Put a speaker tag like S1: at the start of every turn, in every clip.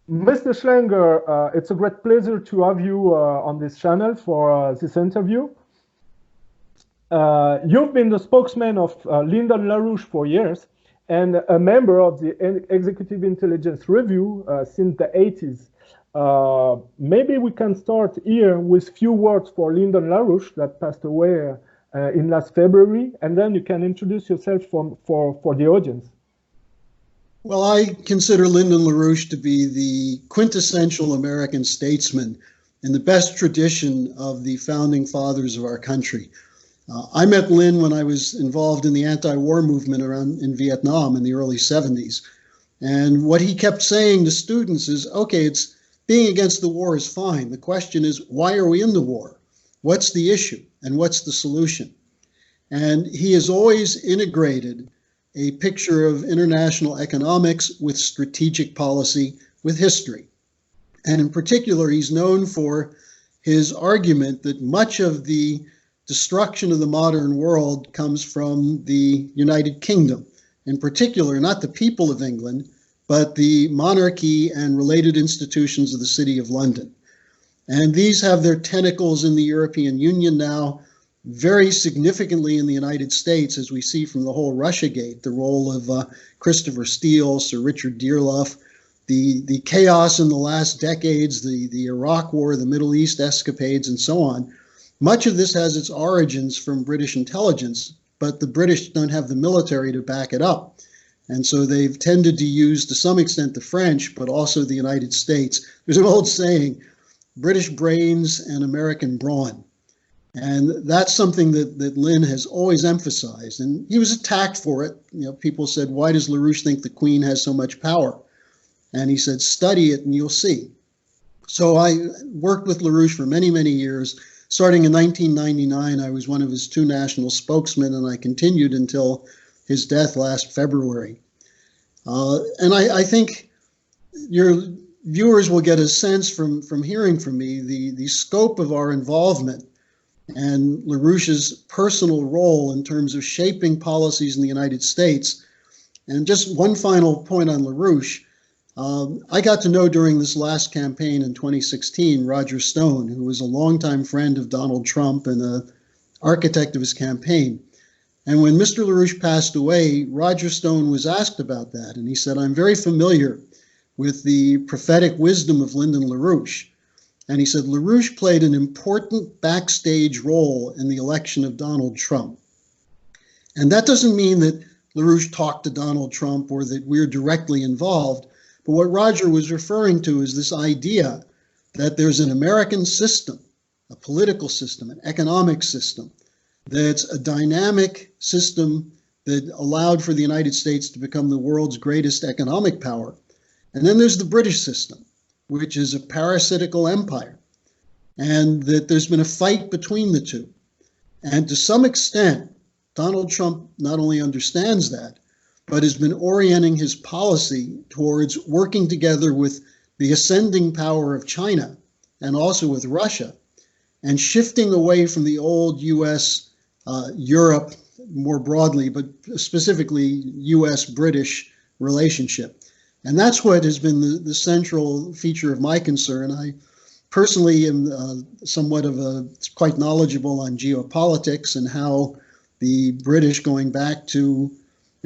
S1: Mr. Schlanger, it's a great pleasure to have you on this channel for this interview. You've been the spokesman of Lyndon Larouche for years and a member of the Executive Intelligence Review since the 80s. Maybe we can start here with few words for Lyndon Larouche that passed away in last February, and then you can introduce yourself for the audience.
S2: Well, I consider Lyndon Larouche to be the quintessential American statesman in the best tradition of the founding fathers of our country. I met Lynn when I was involved in the anti-war movement in Vietnam in the early 70s. And what he kept saying to students is, okay, it's being against the war is fine. The question is, why are we in the war? What's the issue? And what's the solution? And he has always integrated a picture of international economics with strategic policy, with history. And in particular, he's known for his argument that much of the destruction of the modern world comes from the United Kingdom. In particular, not the people of England, but the monarchy and related institutions of the City of London. And these have their tentacles in the European Union now, very significantly in the United States, as we see from the whole Russiagate, the role of Christopher Steele, Sir Richard Dearloffe, the chaos in the last decades, the Iraq War, the Middle East escapades, and so on. Much of this has its origins from British intelligence, but the British don't have the military to back it up. And so they've tended to use, to some extent, the French, but also the United States. There's an old saying, British brains and American brawn. And that's something that Lynn has always emphasized. And he was attacked for it. You know, people said, why does LaRouche think the Queen has so much power? And he said, study it and you'll see. So I worked with LaRouche for many, many years. Starting in 1999, I was one of his two national spokesmen, and I continued until his death last February. And I think your viewers will get a sense from hearing from me the scope of our involvement and LaRouche's personal role in terms of shaping policies in the United States. And just one final point on LaRouche. I got to know during this last campaign in 2016, Roger Stone, who was a longtime friend of Donald Trump and an architect of his campaign. And when Mr. LaRouche passed away, Roger Stone was asked about that. And he said, I'm very familiar with the prophetic wisdom of Lyndon LaRouche. And he said, LaRouche played an important backstage role in the election of Donald Trump. And that doesn't mean that LaRouche talked to Donald Trump or that we're directly involved. But what Roger was referring to is this idea that there's an American system, a political system, an economic system, that's a dynamic system that allowed for the United States to become the world's greatest economic power. And then there's the British system, which is a parasitical empire, and that there's been a fight between the two. And to some extent, Donald Trump not only understands that, but has been orienting his policy towards working together with the ascending power of China and also with Russia, and shifting away from the old U.S., Europe more broadly, but specifically U.S.-British relationship. And that's what has been the central feature of my concern. I personally am somewhat of quite knowledgeable on geopolitics and how the British, going back to,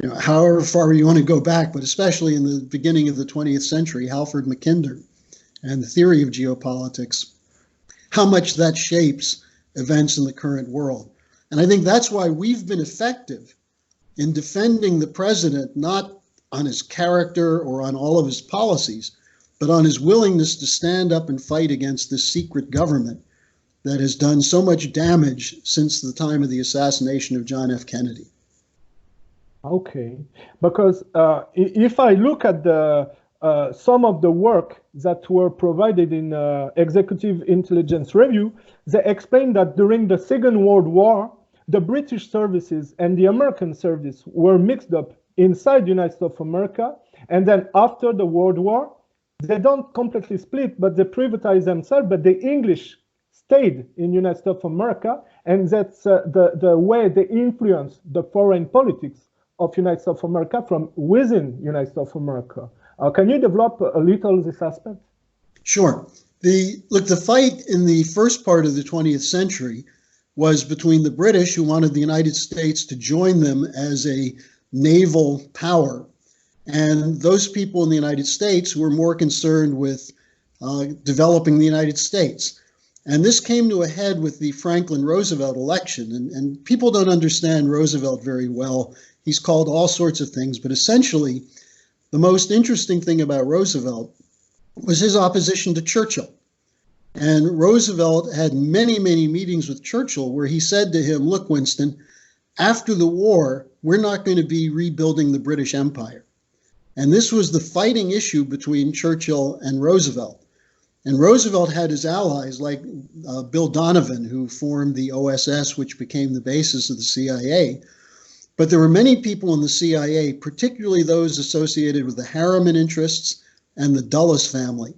S2: you know, however far you want to go back, but especially in the beginning of the 20th century, Halford Mackinder and the theory of geopolitics, how much that shapes events in the current world. And I think that's why we've been effective in defending the president, not on his character or on all of his policies, but on his willingness to stand up and fight against this secret government that has done so much damage since the time of the assassination of John F. Kennedy.
S1: Okay, because if I look at the some of the work that were provided in Executive Intelligence Review, they explain that during the Second World War, the British services and the American service were mixed up inside the United States of America, and then after the World War, they don't completely split, but they privatize themselves, but the English stayed in the United States of America, and that's the way they influence the foreign politics of United States of America from within United States of America. Can you develop a little this aspect?
S2: Sure. The fight in the first part of the 20th century was between the British, who wanted the United States to join them as a naval power, and those people in the United States who were more concerned with developing the United States. And this came to a head with the Franklin Roosevelt election. And people don't understand Roosevelt very well. He's called all sorts of things, but essentially, the most interesting thing about Roosevelt was his opposition to Churchill. And Roosevelt had many, many meetings with Churchill where he said to him, look, Winston, after the war, we're not going to be rebuilding the British Empire. And this was the fighting issue between Churchill and Roosevelt. And Roosevelt had his allies like Bill Donovan, who formed the OSS, which became the basis of the CIA. But there were many people in the CIA, particularly those associated with the Harriman interests and the Dulles family,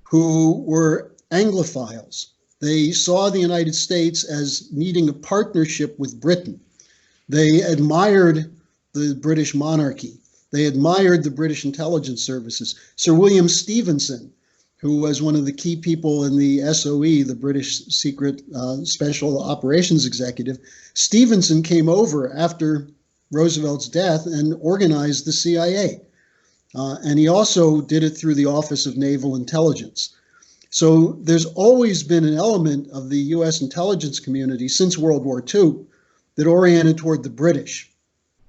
S2: who were Anglophiles. They saw the United States as needing a partnership with Britain. They admired the British monarchy. They admired the British intelligence services. Sir William Stevenson, who was one of the key people in the SOE, the British Secret Special Operations Executive, Stevenson came over after Roosevelt's death and organized the CIA. And he also did it through the Office of Naval Intelligence. So there's always been an element of the U.S. intelligence community since World War II that oriented toward the British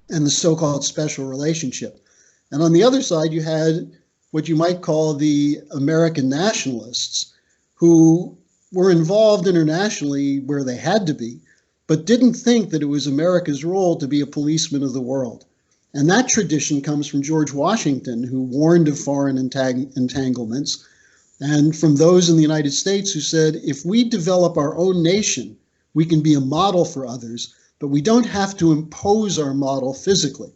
S2: and the so-called special relationship. And on the other side, you had what you might call the American nationalists, who were involved internationally where they had to be, but didn't think that it was America's role to be a policeman of the world. And that tradition comes from George Washington, who warned of foreign entanglements, and from those in the United States who said, if we develop our own nation, we can be a model for others, but we don't have to impose our model physically.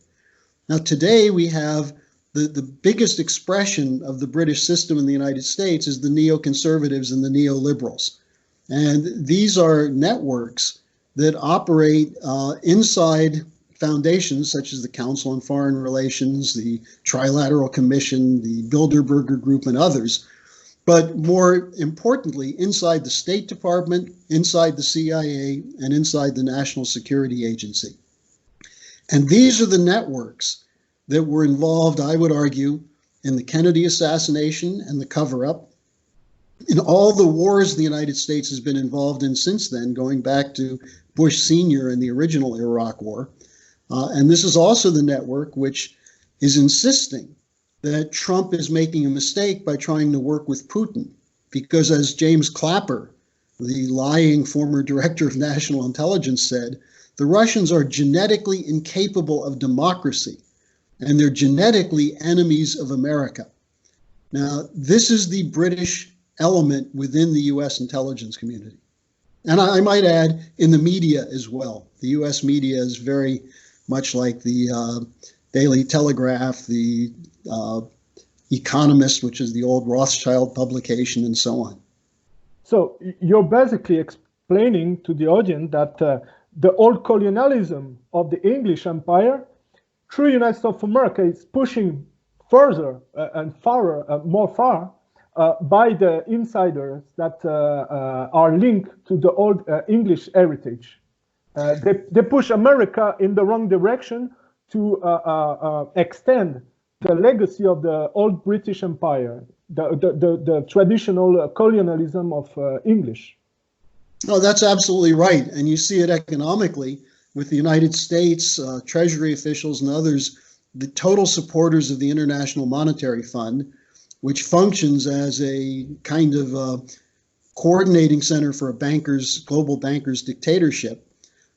S2: Now, today we have the biggest expression of the British system in the United States is the neoconservatives and the neoliberals. And these are networks that operate inside foundations such as the Council on Foreign Relations, the Trilateral Commission, the Bilderberger Group, and others. But more importantly, inside the State Department, inside the CIA, and inside the National Security Agency. And these are the networks that were involved, I would argue, in the Kennedy assassination and the cover-up, in all the wars the United States has been involved in since then, going back to Bush Sr. and the original Iraq War. And this is also the network which is insisting that Trump is making a mistake by trying to work with Putin. Because as James Clapper, the lying former director of national intelligence, said, the Russians are genetically incapable of democracy, and they're genetically enemies of America. Now, this is the British element within the U.S. intelligence community. And I might add, in the media as well. The U.S. media is very much like the Daily Telegraph, the Economist, which is the old Rothschild publication, and so on.
S1: So you're basically explaining to the audience that the old colonialism of the English Empire through the United States of America is pushing further and more far by the insiders that are linked to the old English heritage. They push America in the wrong direction to extend the legacy of the old British Empire, the traditional colonialism of English.
S2: No, that's absolutely right. And you see it economically with the United States, Treasury officials and others, the total supporters of the International Monetary Fund, which functions as a kind of coordinating center for a global bankers dictatorship.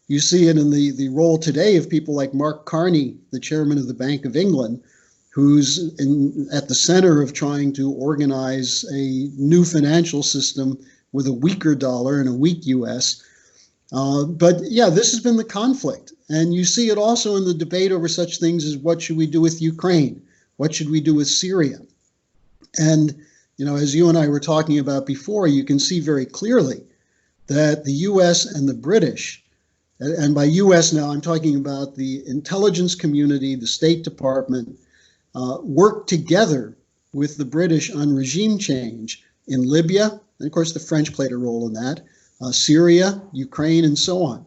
S2: You see it in the role today of people like Mark Carney, the chairman of the Bank of England, who's at the center of trying to organize a new financial system with a weaker dollar and a weak U.S. But yeah, this has been the conflict. And you see it also in the debate over such things as what should we do with Ukraine? What should we do with Syria? And, as you and I were talking about before, you can see very clearly that the U.S. and the British, and by U.S. now I'm talking about the intelligence community, the State Department, worked together with the British on regime change in Libya, and of course the French played a role in that, Syria, Ukraine, and so on.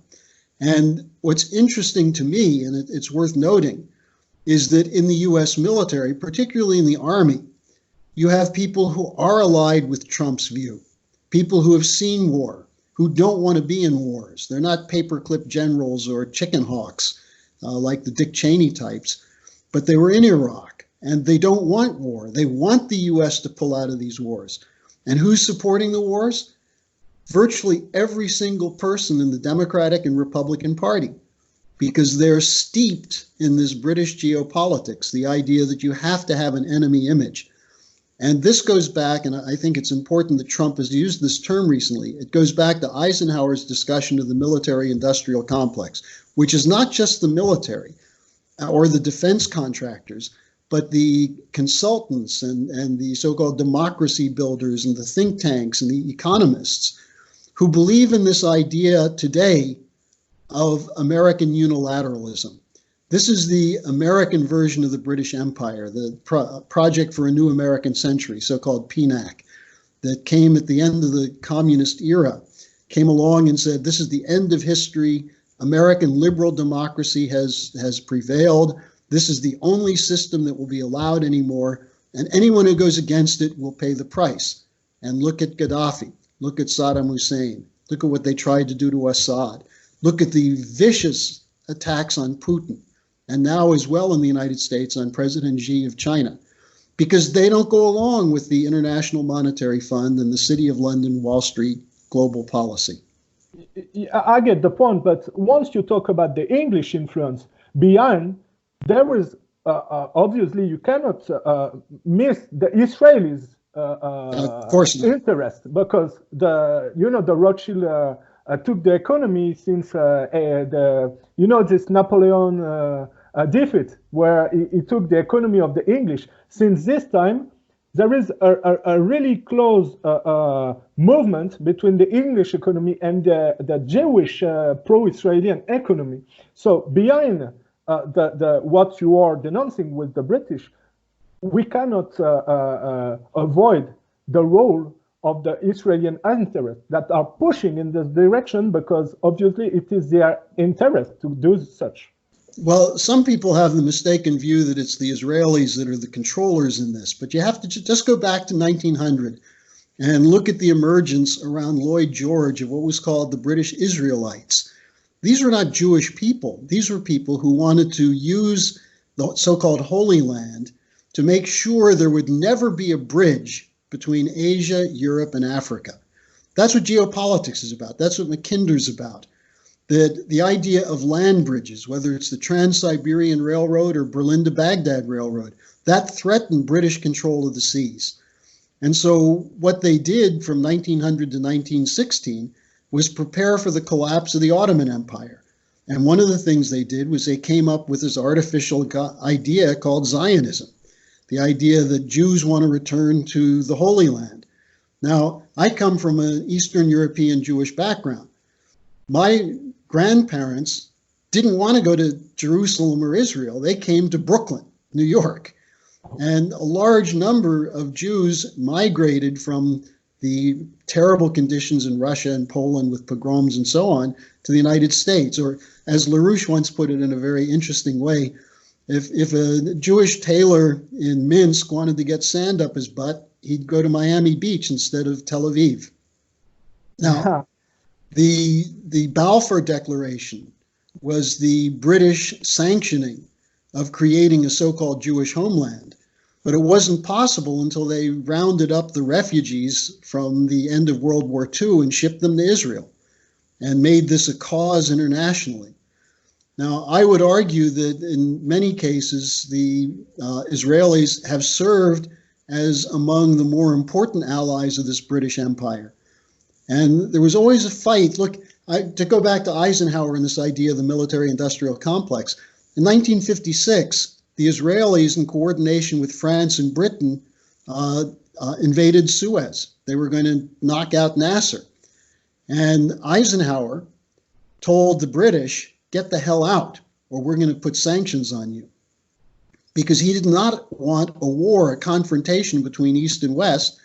S2: And what's interesting to me, and it's worth noting, is that in the US military, particularly in the Army, you have people who are allied with Trump's view, people who have seen war, who don't want to be in wars. They're not paperclip generals or chicken hawks like the Dick Cheney types, but they were in Iraq and they don't want war. They want the US to pull out of these wars. And who's supporting the wars? Virtually every single person in the Democratic and Republican Party, because they're steeped in this British geopolitics, the idea that you have to have an enemy image. And this goes back, and I think it's important that Trump has used this term recently, it goes back to Eisenhower's discussion of the military-industrial complex, which is not just the military or the defense contractors, but the consultants and the so-called democracy builders and the think tanks and the economists who believe in this idea today of American unilateralism. This is the American version of the British Empire, the Project for a New American Century, so-called PNAC, that came at the end of the communist era, came along and said, this is the end of history. American liberal democracy has prevailed. This is the only system that will be allowed anymore, and anyone who goes against it will pay the price. And look at Gaddafi. Look at Saddam Hussein. Look at what they tried to do to Assad. Look at the vicious attacks on Putin, and now as well in the United States on President Xi of China, because they don't go along with the International Monetary Fund and the City of London, Wall Street global policy.
S1: I get the point, but once you talk about the English influence behind, there is obviously you cannot miss the Israelis'
S2: of course not.
S1: interest, because the Rothschild took the economy since this Napoleon defeat, where he took the economy of the English. Since this time, there is a really close movement between the English economy and the Jewish pro-Israeli economy. So behind what you are denouncing with the British, we cannot avoid the role of the Israeli interests that are pushing in this direction, because obviously it is their interest to do such.
S2: Well, some people have the mistaken view that it's the Israelis that are the controllers in this, but you have to just go back to 1900 and look at the emergence around Lloyd George of what was called the British Israelites. These were not Jewish people. These were people who wanted to use the so-called Holy Land to make sure there would never be a bridge between Asia, Europe, and Africa. That's what geopolitics is about. That's what Mackinder's about. The idea of land bridges, whether it's the Trans-Siberian Railroad or Berlin to Baghdad Railroad, that threatened British control of the seas. And so what they did from 1900 to 1916 was prepare for the collapse of the Ottoman Empire. And one of the things they did was they came up with this artificial idea called Zionism, the idea that Jews want to return to the Holy Land. Now, I come from an Eastern European Jewish background. My grandparents didn't want to go to Jerusalem or Israel. They came to Brooklyn, New York. And a large number of Jews migrated from the terrible conditions in Russia and Poland with pogroms and so on to the United States. Or as Larouche once put it in a very interesting way, if a Jewish tailor in Minsk wanted to get sand up his butt, he'd go to Miami Beach instead of Tel Aviv. Now, the Balfour Declaration was the British sanctioning of creating a so-called Jewish homeland. But it wasn't possible until they rounded up the refugees from the end of World War II and shipped them to Israel and made this a cause internationally. Now, I would argue that in many cases, the Israelis have served as among the more important allies of this British Empire. And there was always a fight. Look, to go back to Eisenhower and this idea of the military-industrial complex, in 1956, the Israelis, in coordination with France and Britain, invaded Suez. They were going to knock out Nasser. And Eisenhower told the British, get the hell out, or we're going to put sanctions on you. because he did not want a war, a confrontation between East and West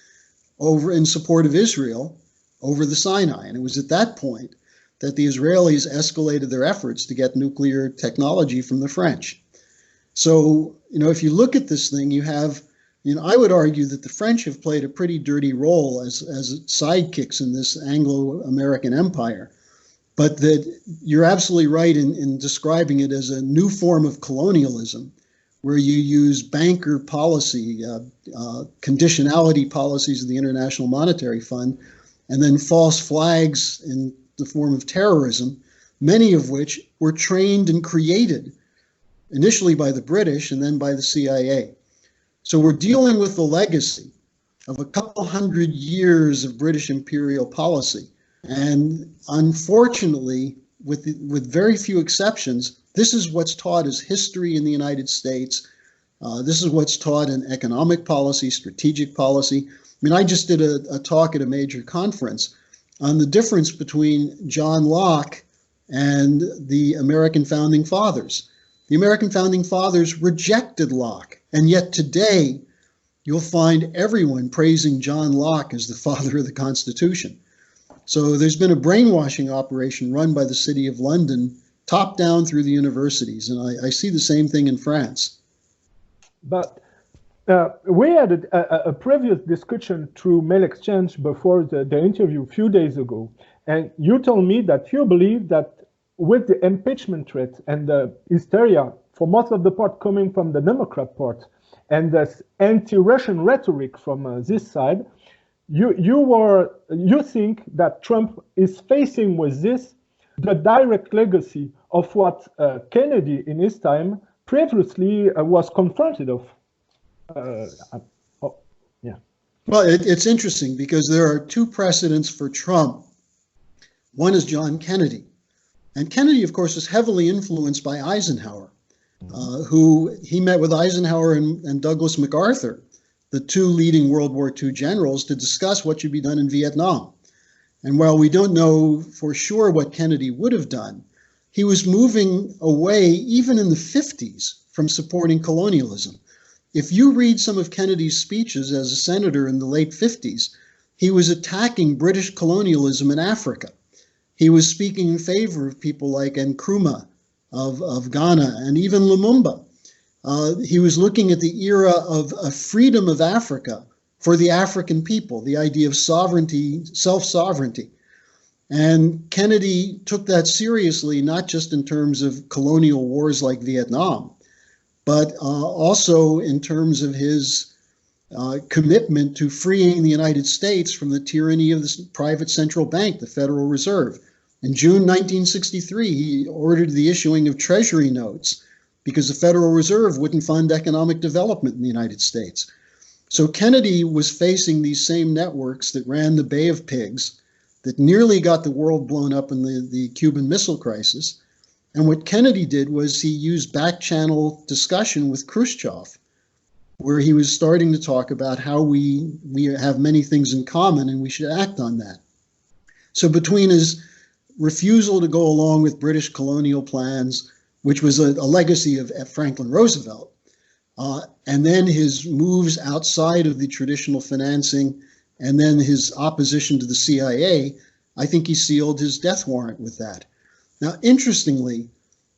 S2: over in support of Israel over the Sinai. And it was at that point that the Israelis escalated their efforts to get nuclear technology from the French. So, if you look at this thing, you have, I would argue that the French have played a pretty dirty role as sidekicks in this Anglo-American empire. But that you're absolutely right in describing it as a new form of colonialism, where you use banker policy, conditionality policies of the International Monetary Fund, and then false flags in the form of terrorism, many of which were trained and created initially by the British and then by the CIA. So we're dealing with the legacy of a couple hundred years of British imperial policy. And unfortunately, with very few exceptions, this is what's taught as history in the United States. This is what's taught in economic policy, strategic policy. I just did a talk at a major conference on the difference between John Locke and the American Founding Fathers. The American Founding Fathers rejected Locke, and yet today you'll find everyone praising John Locke as the father of the Constitution. So there's been a brainwashing operation run by the City of London, top down through the universities, and I see the same thing in France.
S1: But we had a previous discussion through mail exchange before the interview a few days ago, and you told me that you believe that with the impeachment threat and the hysteria, for most of the part coming from the Democrat part, and this anti-Russian rhetoric from this side, you think that Trump is facing with this the direct legacy of what Kennedy in his time previously was confronted of. Yeah.
S2: Well, it's interesting because there are two precedents for Trump. One is John Kennedy. And Kennedy, of course, was heavily influenced by Eisenhower, who he met with Eisenhower and Douglas MacArthur, the two leading World War II generals, to discuss what should be done in Vietnam. And while we don't know for sure what Kennedy would have done, he was moving away, even in the 50s, from supporting colonialism. If you read some of Kennedy's speeches as a senator in the late 50s, he was attacking British colonialism in Africa. He was speaking in favor of people like Nkrumah of Ghana and even Lumumba. He was looking at the era of a freedom of Africa for the African people, the idea of sovereignty, self-sovereignty. And Kennedy took that seriously, not just in terms of colonial wars like Vietnam, but also in terms of his commitment to freeing the United States from the tyranny of the private central bank, the Federal Reserve. In June 1963, he ordered the issuing of treasury notes because the Federal Reserve wouldn't fund economic development in the United States. So Kennedy was facing these same networks that ran the Bay of Pigs, that nearly got the world blown up in the Cuban Missile Crisis. And what Kennedy did was he used back-channel discussion with Khrushchev, where he was starting to talk about how we have many things in common and we should act on that. So between his refusal to go along with British colonial plans, which was a legacy of Franklin Roosevelt, and then his moves outside of the traditional financing, and then his opposition to the CIA, I think he sealed his death warrant with that. Now, interestingly,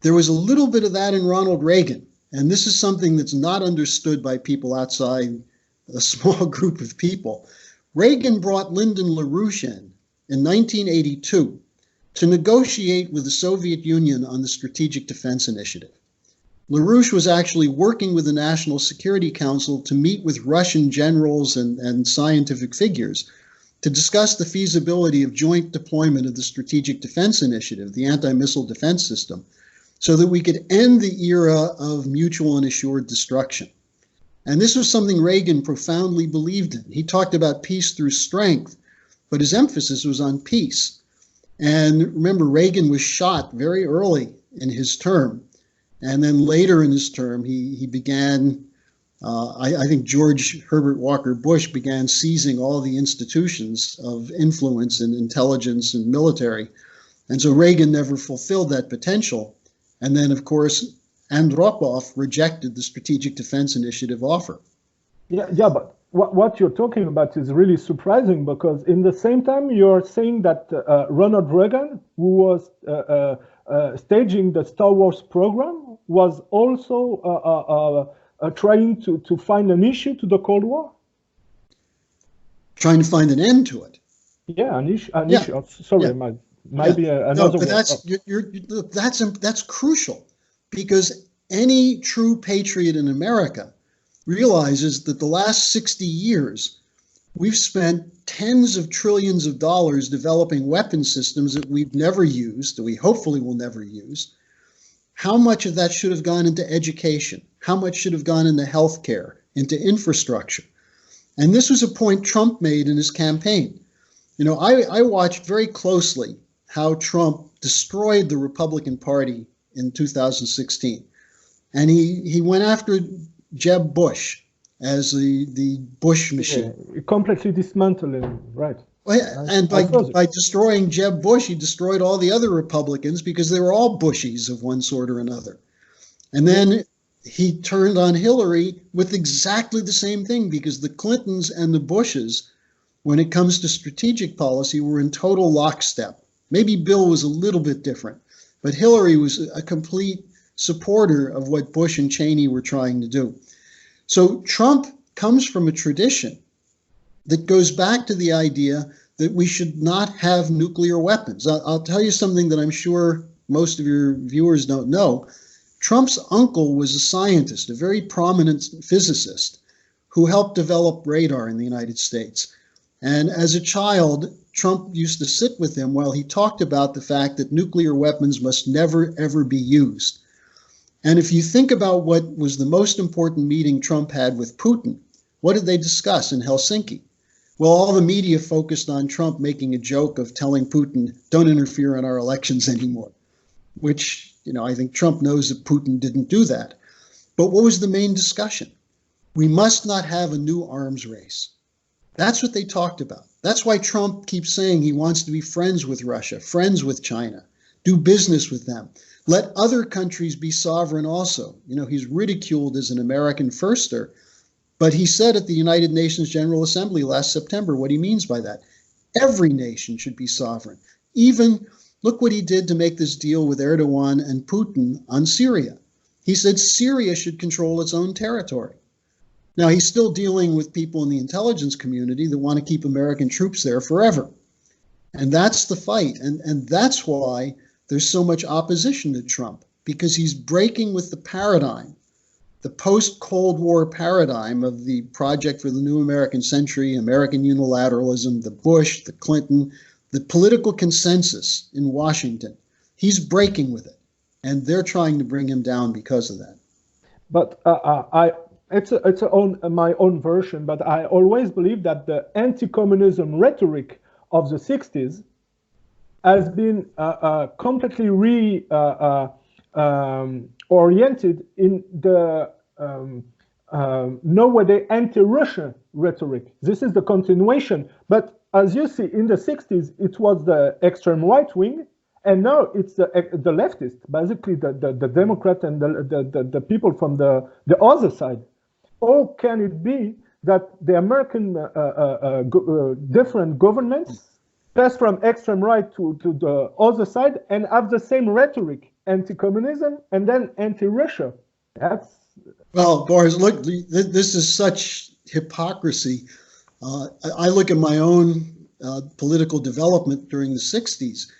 S2: there was a little bit of that in Ronald Reagan. And this is something that's not understood by people outside a small group of people. Reagan brought Lyndon Larouche in 1982 to negotiate with the Soviet Union on the Strategic Defense Initiative. LaRouche was actually working with the National Security Council to meet with Russian generals and scientific figures to discuss the feasibility of joint deployment of the Strategic Defense Initiative, the anti-missile defense system, so that we could end the era of mutual and assured destruction. And this was something Reagan profoundly believed in. He talked about peace through strength, but his emphasis was on peace. And remember, Reagan was shot very early in his term. And then later in his term, he began, I think George Herbert Walker Bush began seizing all the institutions of influence and intelligence and military. And so Reagan never fulfilled that potential. And then, of course, Andropov rejected the Strategic Defense Initiative offer.
S1: Yeah, but what you're talking about is really surprising, because in the same time you're saying that Ronald Reagan, who was staging the Star Wars program, was also trying to find an issue to the Cold War.
S2: Trying to find an end to it.
S1: Yeah, an issue. Sorry, maybe another.
S2: No, but that's crucial, because any true patriot in America realizes that the last 60 years we've spent tens of trillions of dollars developing weapon systems that we've never used, that we hopefully will never use. How much of that should have gone into education? How much should have gone into healthcare, into infrastructure? And this was a point Trump made in his campaign. You know, I watched very closely how Trump destroyed the Republican Party in 2016. And he went after Jeb Bush as the Bush machine.
S1: Yeah, completely dismantling, right.
S2: And by destroying Jeb Bush, he destroyed all the other Republicans, because they were all Bushies of one sort or another. And then he turned on Hillary with exactly the same thing, because the Clintons and the Bushes, when it comes to strategic policy, were in total lockstep. Maybe Bill was a little bit different, but Hillary was a complete supporter of what Bush and Cheney were trying to do. So Trump comes from a tradition that goes back to the idea that we should not have nuclear weapons. I'll tell you something that I'm sure most of your viewers don't know. Trump's uncle was a scientist, a very prominent physicist, who helped develop radar in the United States. And as a child, Trump used to sit with him while he talked about the fact that nuclear weapons must never, ever be used. And if you think about what was the most important meeting Trump had with Putin, what did they discuss in Helsinki? Well, all the media focused on Trump making a joke of telling Putin, don't interfere in our elections anymore, which, you know, I think Trump knows that Putin didn't do that. But what was the main discussion? We must not have a new arms race. That's what they talked about. That's why Trump keeps saying he wants to be friends with Russia, friends with China, do business with them. Let other countries be sovereign also. You know, he's ridiculed as an American firster, but he said at the United Nations General Assembly last September what he means by that. Every nation should be sovereign. Even, look what he did to make this deal with Erdogan and Putin on Syria. He said Syria should control its own territory. Now, he's still dealing with people in the intelligence community that want to keep American troops there forever. And that's the fight. And that's why there's so much opposition to Trump, because he's breaking with the paradigm, the post-Cold War paradigm of the Project for the New American Century, American unilateralism, the Bush, the Clinton, the political consensus in Washington. He's breaking with it, and they're trying to bring him down because of that.
S1: But my own version, but I always believe that the anti-communism rhetoric of the 60s has been completely oriented in the nowadays anti-Russian rhetoric. This is the continuation. But as you see, in the 60s, it was the extreme right wing, and now it's the leftist, basically the Democrat and the people from the other side. How can it be that the American different governments pass from extreme right to the other side and have the same rhetoric, anti-communism and then anti-Russia?
S2: Well, Boris, look, this is such hypocrisy. I look at my own political development during the 60s,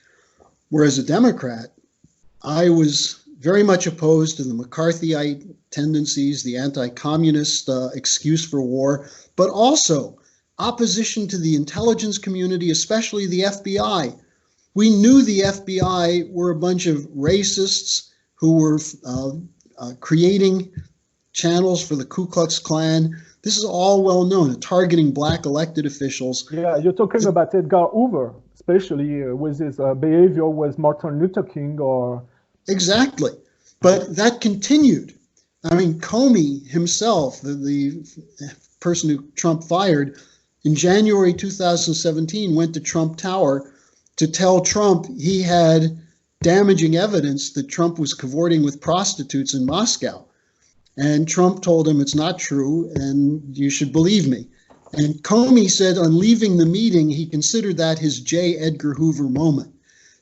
S2: where as a Democrat, I was very much opposed to the McCarthyite tendencies, the anti-communist excuse for war, but also opposition to the intelligence community, especially the FBI. We knew the FBI were a bunch of racists who were creating channels for the Ku Klux Klan. This is all well known, targeting black elected officials.
S1: Yeah, you're talking about Edgar Hoover, especially with his behavior with Martin Luther King or...
S2: Exactly. But that continued. I mean, Comey himself, the person who Trump fired, in January 2017 went to Trump Tower to tell Trump he had damaging evidence that Trump was cavorting with prostitutes in Moscow. And Trump told him it's not true and you should believe me. And Comey said on leaving the meeting, he considered that his J. Edgar Hoover moment.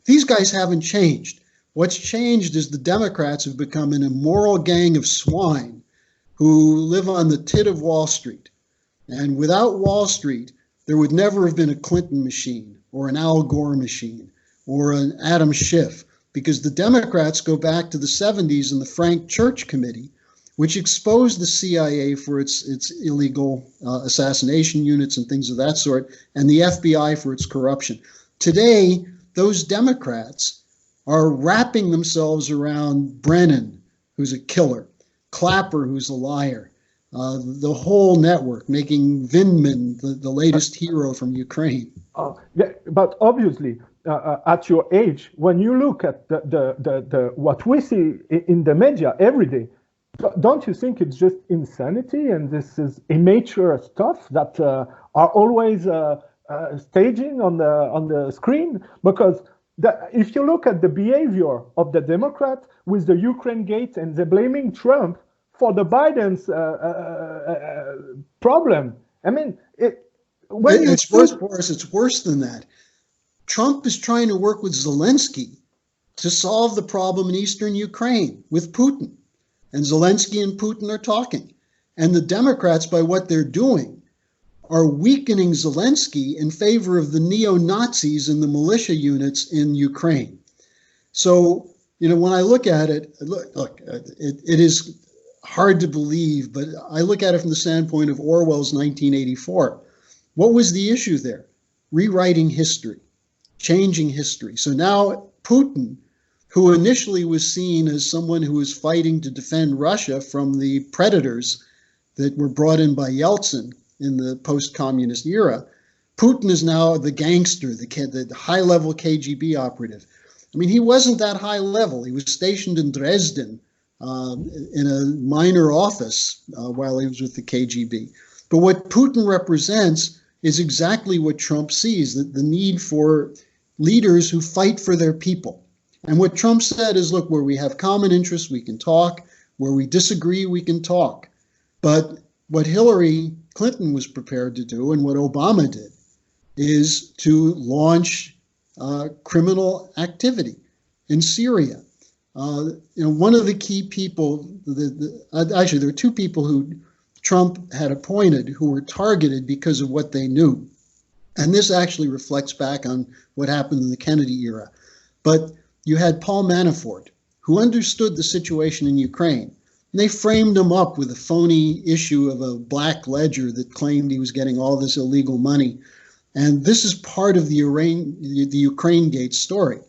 S2: These guys haven't changed. What's changed is the Democrats have become an immoral gang of swine who live on the tit of Wall Street. And without Wall Street, there would never have been a Clinton machine or an Al Gore machine or an Adam Schiff, because the Democrats go back to the 70s and the Frank Church Committee, which exposed the CIA for its illegal assassination units and things of that sort, and the FBI for its corruption. Today, those Democrats are wrapping themselves around Brennan, who's a killer, Clapper, who's a liar, the whole network, making Vindman the latest hero from Ukraine.
S1: Yeah, but obviously, at your age, when you look at the what we see in the media every day, don't you think it's just insanity, and this is immature stuff that are always staging on the screen? Because if you look at the behavior of the Democrats with the Ukraine gate, and they're blaming Trump for the Biden's problem. I mean,
S2: it's worse, Boris. It's worse than that. Trump is trying to work with Zelensky to solve the problem in eastern Ukraine with Putin. And Zelensky and Putin are talking. And the Democrats, by what they're doing, are weakening Zelensky in favor of the neo-Nazis and the militia units in Ukraine. So, when I look at it, it is hard to believe, but I look at it from the standpoint of Orwell's 1984. What was the issue there? Rewriting history, changing history. So now Putin, who initially was seen as someone who was fighting to defend Russia from the predators that were brought in by Yeltsin in the post-communist era, Putin is now the gangster, the high-level KGB operative. I mean, he wasn't that high level. He was stationed in Dresden in a minor office while he was with the KGB. But what Putin represents is exactly what Trump sees, the need for leaders who fight for their people. And what Trump said is, look, where we have common interests, we can talk. Where we disagree, we can talk. But what Hillary Clinton was prepared to do, and what Obama did, is to launch criminal activity in Syria. One of the key people, actually, there were two people who Trump had appointed who were targeted because of what they knew. And this actually reflects back on what happened in the Kennedy era. But you had Paul Manafort, who understood the situation in Ukraine. And they framed him up with a phony issue of a black ledger that claimed he was getting all this illegal money. And this is part of the Ukraine Gate story.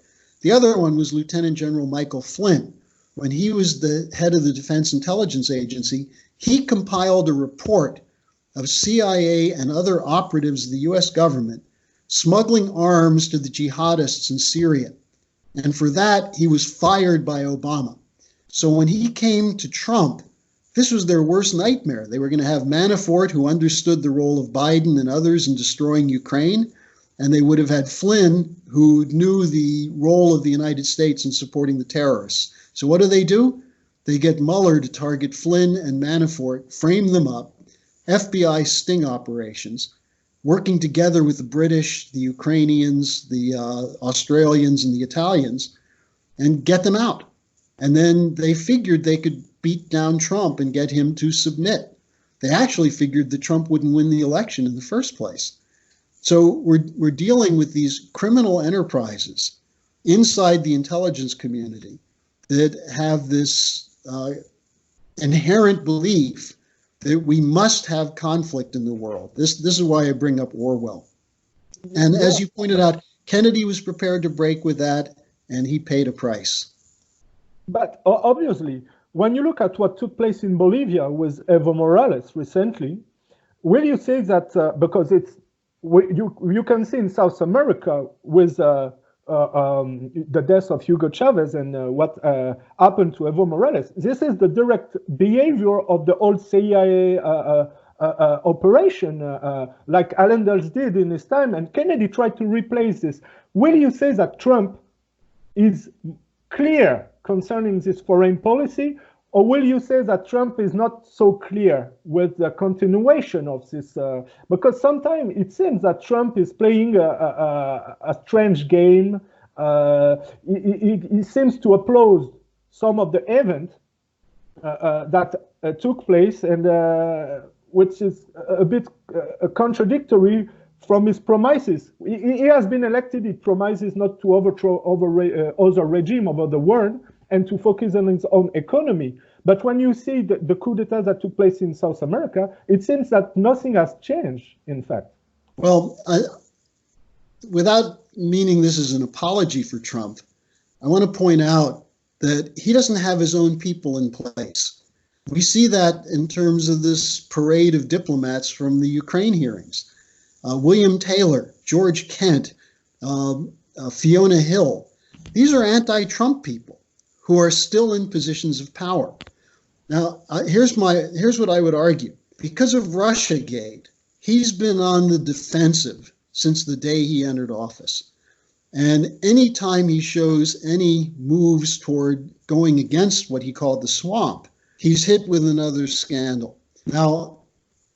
S2: The other one was Lieutenant General Michael Flynn. When he was the head of the Defense Intelligence Agency, he compiled a report of CIA and other operatives of the US government smuggling arms to the jihadists in Syria. And for that, he was fired by Obama. So when he came to Trump, this was their worst nightmare. They were going to have Manafort, who understood the role of Biden and others in destroying Ukraine. And they would have had Flynn, who knew the role of the United States in supporting the terrorists. So what do? They get Mueller to target Flynn and Manafort, frame them up, FBI sting operations, working together with the British, the Ukrainians, the Australians, and the Italians, and get them out. And then they figured they could beat down Trump and get him to submit. They actually figured that Trump wouldn't win the election in the first place. So we're dealing with these criminal enterprises inside the intelligence community that have this inherent belief that we must have conflict in the world. This is why I bring up Orwell. And as you pointed out, Kennedy was prepared to break with that, and he paid a price.
S1: But obviously, when you look at what took place in Bolivia with Evo Morales recently, will you say that because you can see in South America with the death of Hugo Chavez and what happened to Evo Morales, this is the direct behavior of the old CIA operation, like Allen Dulles did in his time, and Kennedy tried to replace this. Will you say that Trump is clear concerning this foreign policy, or will you say that Trump is not so clear with the continuation of this? Because sometimes it seems that Trump is playing a strange game. He seems to applaud some of the events that took place, and which is a bit contradictory from his promises. He has been elected. He promises not to overthrow other regime over the world and to focus on his own economy. But when you see the coup d'etat that took place in South America, it seems that nothing has changed, in fact.
S2: Well, without meaning this as an apology for Trump, I want to point out that he doesn't have his own people in place. We see that in terms of this parade of diplomats from the Ukraine hearings. William Taylor, George Kent, Fiona Hill. These are anti-Trump people who are still in positions of power. Now, here's what I would argue. Because of Russiagate, he's been on the defensive since the day he entered office. And anytime he shows any moves toward going against what he called the swamp, he's hit with another scandal. Now,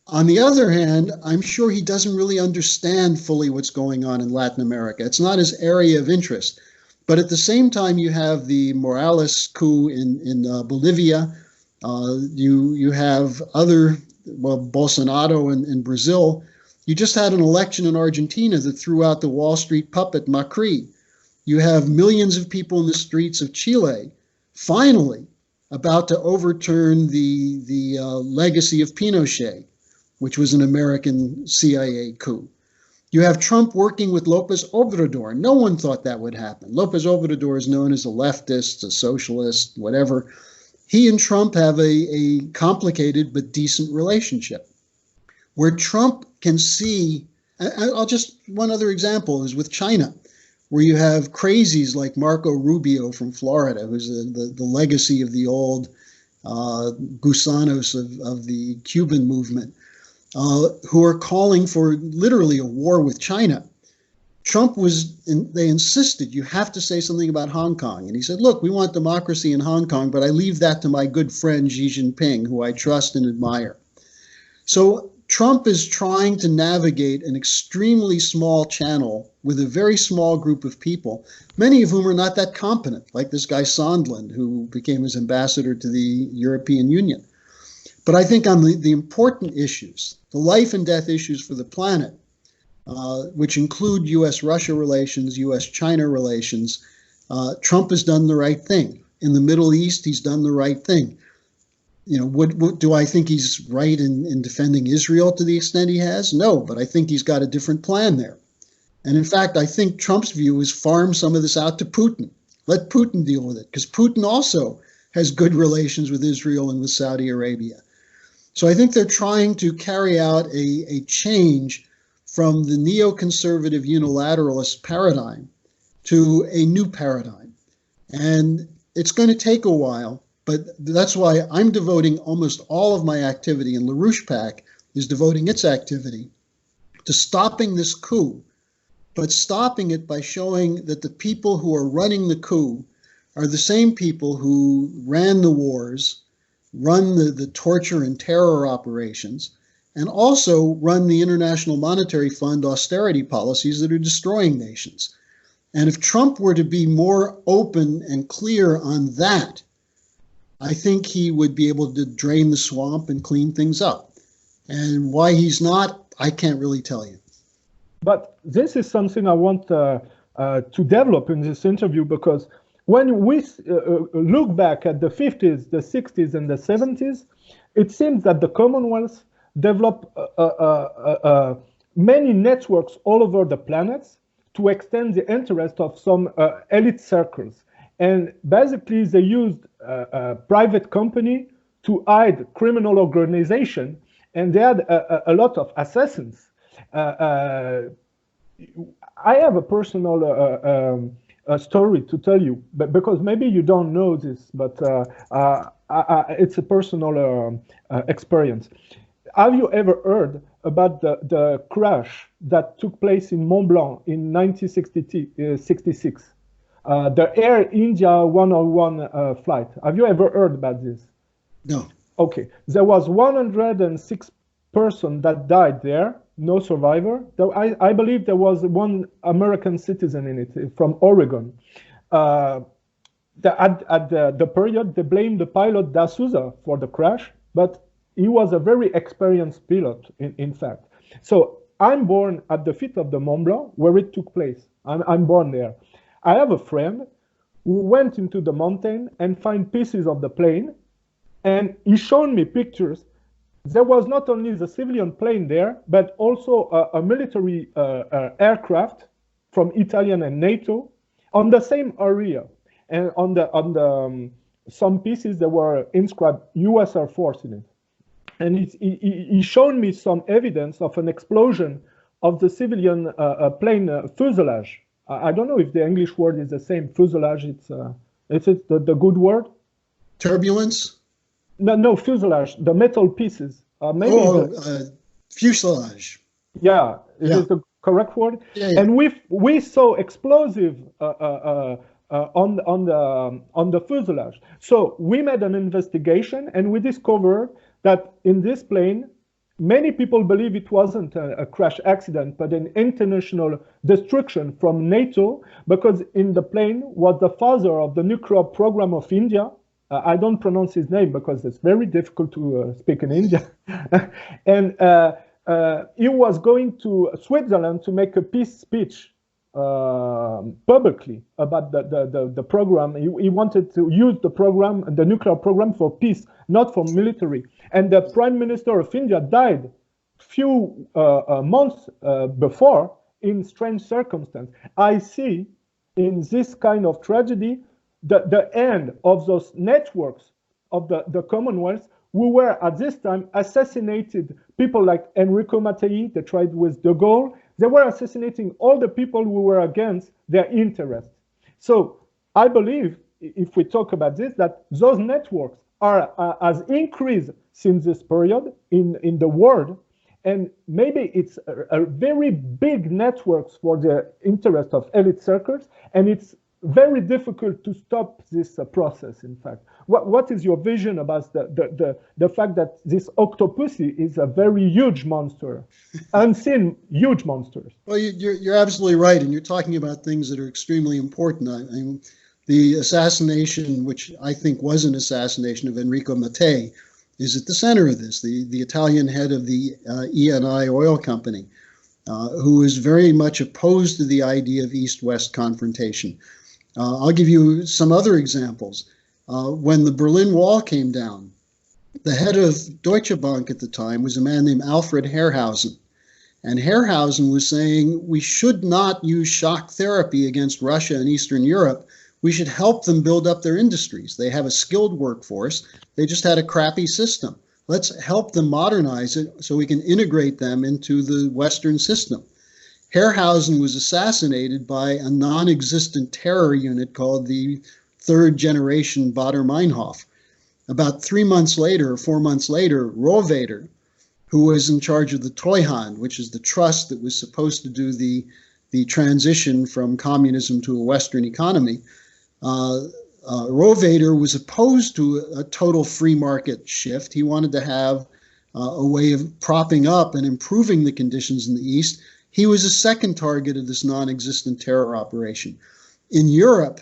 S2: on the other hand, I'm sure he doesn't really understand fully what's going on in Latin America. It's not his area of interest. But at the same time, you have the Morales coup in Bolivia. You have other, Bolsonaro in Brazil. You just had an election in Argentina that threw out the Wall Street puppet Macri. You have millions of people in the streets of Chile, finally about to overturn the legacy of Pinochet, which was an American CIA coup. You have Trump working with López Obrador. No one thought that would happen. López Obrador is known as a leftist, a socialist, whatever. He and Trump have a complicated but decent relationship. Where Trump can see, one other example is with China, where you have crazies like Marco Rubio from Florida, who's the legacy of the old gusanos of the Cuban movement, who are calling for literally a war with China. They insisted you have to say something about Hong Kong. And he said, look, we want democracy in Hong Kong, but I leave that to my good friend Xi Jinping, who I trust and admire. So Trump is trying to navigate an extremely small channel with a very small group of people, many of whom are not that competent, like this guy Sondland, who became his ambassador to the European Union. But I think on the important issues, the life and death issues for the planet, which include U.S.-Russia relations, U.S.-China relations, Trump has done the right thing. In the Middle East, he's done the right thing. What do I think he's right in defending Israel to the extent he has? No, but I think he's got a different plan there. And in fact, I think Trump's view is farm some of this out to Putin. Let Putin deal with it, because Putin also has good relations with Israel and with Saudi Arabia. So I think they're trying to carry out a change from the neoconservative unilateralist paradigm to a new paradigm. And it's going to take a while. But that's why I'm devoting almost all of my activity, and LaRouche PAC is devoting its activity to stopping this coup, but stopping it by showing that the people who are running the coup are the same people who ran the wars, run the torture and terror operations, and also run the International Monetary Fund austerity policies that are destroying nations. And if Trump were to be more open and clear on that, I think he would be able to drain the swamp and clean things up. And why he's not, I can't really tell you.
S1: But this is something I want to develop in this interview, because when we look back at the 50s, the 60s, and the 70s, it seems that the Commonwealth developed many networks all over the planet to extend the interest of some elite circles. And basically, they used a private company to hide criminal organization, and they had a lot of assassins. I have a personal story to tell you, but because maybe you don't know this, but it's a personal experience. Have you ever heard about the crash that took place in Mont Blanc in 1966? the Air India 101 flight. Have you ever heard about this?
S2: No.
S1: Okay, there was 106 person that died there, no survivor. I believe there was one American citizen in it from Oregon. At the period, they blamed the pilot D'Souza for the crash, but he was a very experienced pilot, in fact. So I'm born at the feet of the Mont Blanc, where it took place. I'm born there. I have a friend who went into the mountain and found pieces of the plane, and he showed me pictures. There was not only the civilian plane there, but also a military aircraft from Italian and NATO on the same area. And on the some pieces there were inscribed U.S. Air Force in it. And he showed me some evidence of an explosion of the civilian plane fuselage. I don't know if the English word is the same. Fuselage. Is it the good word?
S2: Turbulence.
S1: No, fuselage. The metal pieces.
S2: Fuselage.
S1: Yeah, is it the correct word?
S2: Yeah, yeah.
S1: And we saw explosive on the fuselage. So we made an investigation and we discovered that in this plane, many people believe it wasn't a crash accident, but an international destruction from NATO, because in the plane was the father of the nuclear program of India. I don't pronounce his name because it's very difficult to speak in India. And he was going to Switzerland to make a peace speech publicly about the program. He wanted to use the program, the nuclear program, for peace, not for military. And the Prime Minister of India died few months before in strange circumstances. I see in this kind of tragedy the end of those networks of the Commonwealth who were at this time assassinated people like Enrico Mattei. They tried with de Gaulle. They were assassinating all the people who were against their interests. So I believe, if we talk about this, that those networks has increased since this period in the world, and maybe it's a very big networks for the interest of elite circles, and it's very difficult to stop this process. In fact, what is your vision about the fact that this Octopussy is a very huge monster, unseen huge monsters?
S2: Well, you're absolutely right, and you're talking about things that are extremely important. I mean, the assassination, which I think was an assassination, of Enrico Mattei, is at the center of this. The Italian head of the Eni oil company, who is very much opposed to the idea of East-West confrontation. I'll give you some other examples. When the Berlin Wall came down, the head of Deutsche Bank at the time was a man named Alfred Herrhausen. And Herrhausen was saying we should not use shock therapy against Russia and Eastern Europe. We should help them build up their industries. They have a skilled workforce. They just had a crappy system. Let's help them modernize it so we can integrate them into the Western system. Herrhausen was assassinated by a non-existent terror unit called the Third Generation Baader-Meinhof. About 3 months later, or 4 months later, Rohwedder, who was in charge of the Treuhand, which is the trust that was supposed to do the transition from communism to a Western economy, Rohwedder was opposed to a total free market shift. He wanted to have a way of propping up and improving the conditions in the East. He was a second target of this non-existent terror operation. In Europe,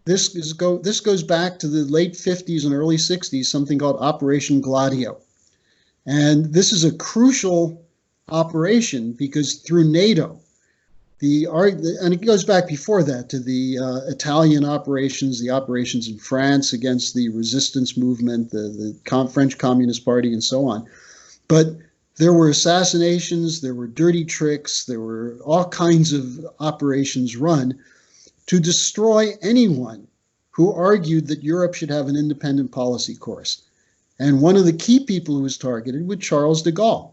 S2: this goes back to the late 50s and early 60s, something called Operation Gladio. And this is a crucial operation because through NATO, and it goes back before that to the Italian operations, the operations in France against the resistance movement, the French Communist Party, and so on. But there were assassinations, there were dirty tricks, there were all kinds of operations run to destroy anyone who argued that Europe should have an independent policy course. And one of the key people who was targeted was Charles de Gaulle,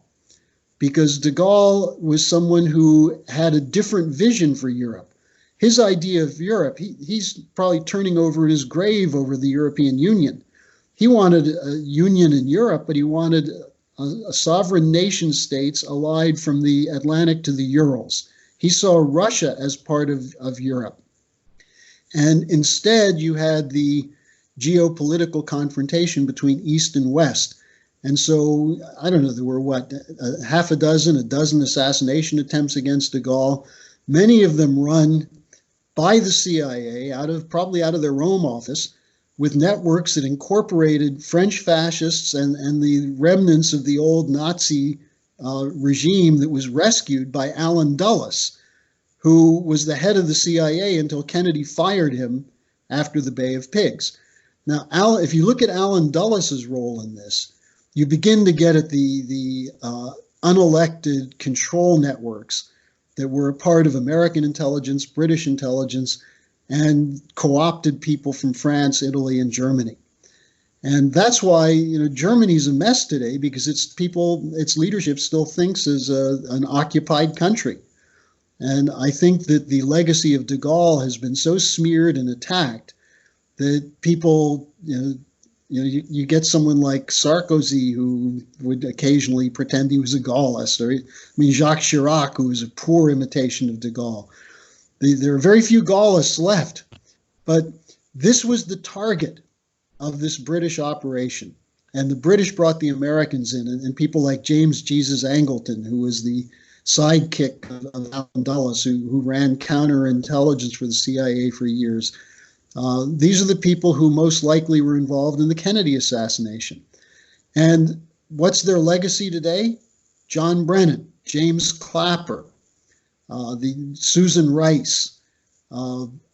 S2: because de Gaulle was someone who had a different vision for Europe. His idea of Europe, he's probably turning over in his grave over the European Union. He wanted a union in Europe, but he wanted a sovereign nation states allied from the Atlantic to the Urals. He saw Russia as part of Europe. And instead, you had the geopolitical confrontation between East and West. And so, I don't know, there were half a dozen assassination attempts against de Gaulle, many of them run by the CIA probably out of their Rome office, with networks that incorporated French fascists and the remnants of the old Nazi regime that was rescued by Allen Dulles, who was the head of the CIA until Kennedy fired him after the Bay of Pigs. Now, if you look at Allen Dulles' role in this, you begin to get at the unelected control networks that were a part of American intelligence, British intelligence, and co-opted people from France, Italy, and Germany. And that's why, Germany's a mess today, because its leadership still thinks as an occupied country. And I think that the legacy of de Gaulle has been so smeared and attacked that people, you get someone like Sarkozy, who would occasionally pretend he was a Gaullist, or Jacques Chirac, who was a poor imitation of de Gaulle. There are very few Gaullists left, but this was the target of this British operation. And the British brought the Americans in, and people like James Jesus Angleton, who was the sidekick of Allen Dulles, who ran counterintelligence for the CIA for years. These are the people who most likely were involved in the Kennedy assassination. And what's their legacy today? John Brennan, James Clapper, Susan Rice.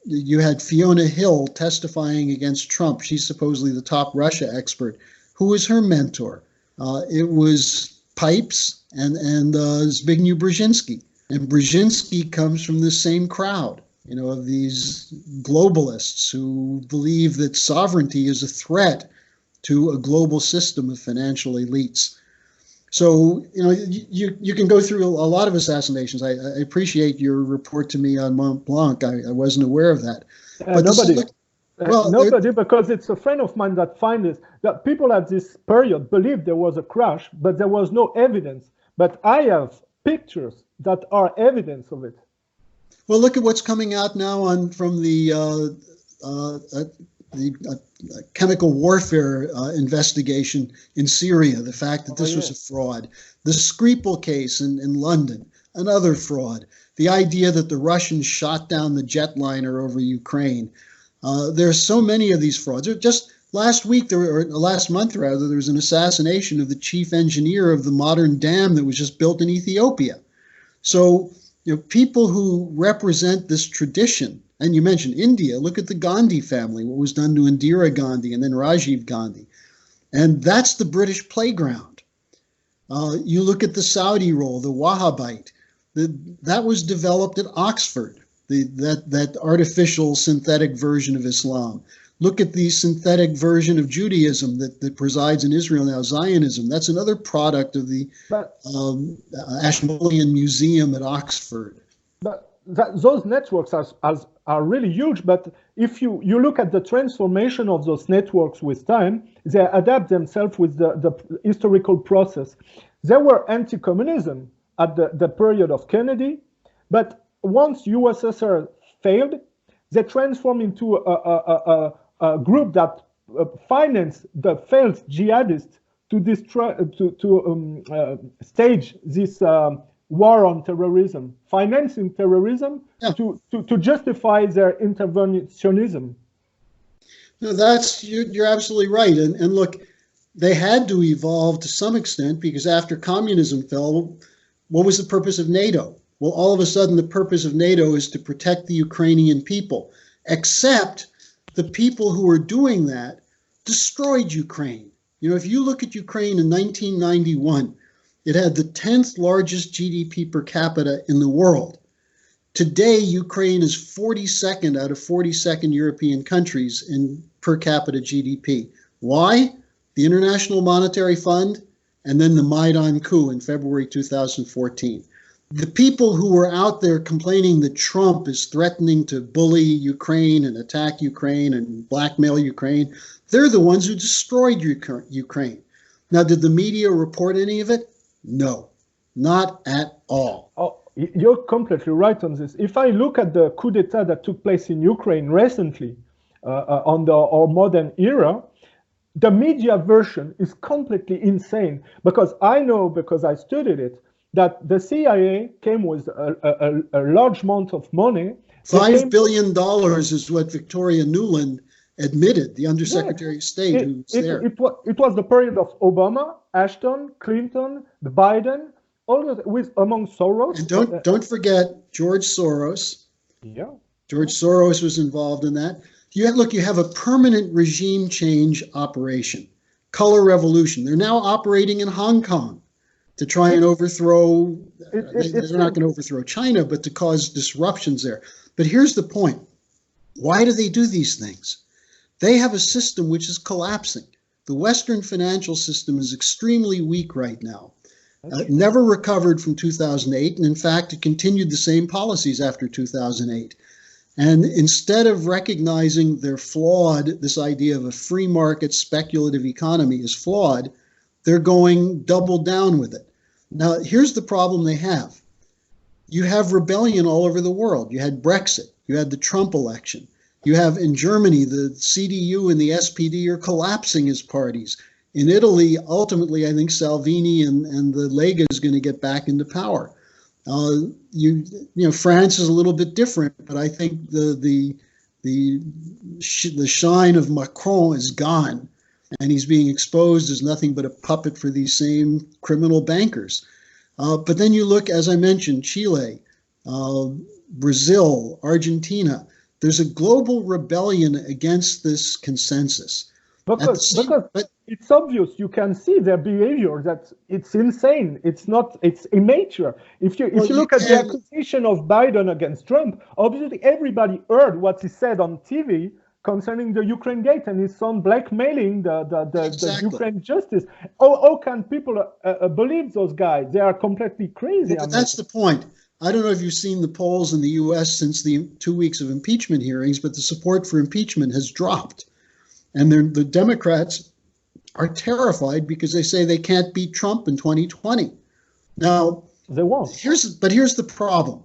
S2: You had Fiona Hill testifying against Trump. She's supposedly the top Russia expert. Who was her mentor? It was Pipes and Zbigniew Brzezinski. And Brzezinski comes from the same crowd, of these globalists who believe that sovereignty is a threat to a global system of financial elites. So, you can go through a lot of assassinations. I appreciate your report to me on Mont Blanc. I wasn't aware of that. But
S1: nobody, because it's a friend of mine that finds this, that people at this period believed there was a crash, but there was no evidence. But I have pictures that are evidence of it.
S2: Well, look at what's coming out now from the chemical warfare investigation in Syria, the fact that this was a fraud. The Skripal case in London, another fraud. The idea that the Russians shot down the jetliner over Ukraine. There are so many of these frauds. Just last month, there was an assassination of the chief engineer of the modern dam that was just built in Ethiopia. So, people who represent this tradition, and you mentioned India, look at the Gandhi family, what was done to Indira Gandhi and then Rajiv Gandhi. And that's the British playground. You look at the Saudi role, the Wahhabite, that was developed at Oxford, that artificial synthetic version of Islam. Look at the synthetic version of Judaism that presides in Israel now, Zionism. That's another product of the Ashmolean Museum at Oxford.
S1: But those networks are really huge. But if you look at the transformation of those networks with time, they adapt themselves with the historical process. They were anti-communism at the period of Kennedy, but once USSR failed, they transformed into a group that financed the failed jihadists to destroy, stage this war on terrorism, financing terrorism to justify their interventionism.
S2: No, you're absolutely right. And look, they had to evolve to some extent, because after communism fell, what was the purpose of NATO? Well, all of a sudden, the purpose of NATO is to protect the Ukrainian people, except the people who were doing that destroyed Ukraine. If you look at Ukraine in 1991, it had the 10th largest GDP per capita in the world. Today, Ukraine is 42nd out of 42nd European countries in per capita GDP. Why? The International Monetary Fund and then the Maidan coup in February 2014. The people who were out there complaining that Trump is threatening to bully Ukraine and attack Ukraine and blackmail Ukraine, they're the ones who destroyed Ukraine. Now, did the media report any of it? No, not at all.
S1: You're completely right on this. If I look at the coup d'etat that took place in Ukraine recently, on our modern era, the media version is completely insane, because I know, because I studied it, that the CIA came with a large amount of money.
S2: $5 billion is what Victoria Nuland admitted, the Undersecretary
S1: Yes,
S2: of State who's there.
S1: it was the period of Obama, Ashton, Clinton, the Biden, all of with among Soros.
S2: And don't forget George Soros.
S1: Yeah.
S2: George Soros was involved in that. You have a permanent regime change operation, color revolution. They're now operating in Hong Kong to try and overthrow. They're not going to overthrow China, but to cause disruptions there. But here's the point. Why do they do these things? They have a system which is collapsing. The Western financial system is extremely weak right now. Never recovered from 2008. And in fact, it continued the same policies after 2008. And instead of recognizing they're flawed, this idea of a free market speculative economy is flawed, they're going double down with it. Now, here's the problem they have. You have rebellion all over the world. You had Brexit. You had the Trump election. You have in Germany, the CDU and the SPD are collapsing as parties. In Italy, ultimately, I think Salvini and the Lega is going to get back into power. France is a little bit different, but I think the shine of Macron is gone, and he's being exposed as nothing but a puppet for these same criminal bankers. But then you look, as I mentioned, Chile, Brazil, Argentina. There's a global rebellion against this consensus.
S1: Because it's obvious, you can see their behavior, that it's insane. It's immature. If you look at the accusation of Biden against Trump, obviously everybody heard what he said on TV concerning the Ukraine gate and his son blackmailing the Ukraine justice. How can people believe those guys? They are completely crazy.
S2: But that's the point. I don't know if you've seen the polls in the U.S. since the 2 weeks of impeachment hearings, but the support for impeachment has dropped. And the Democrats are terrified because they say they can't beat Trump in 2020. Now,
S1: they won't.
S2: Here's the problem.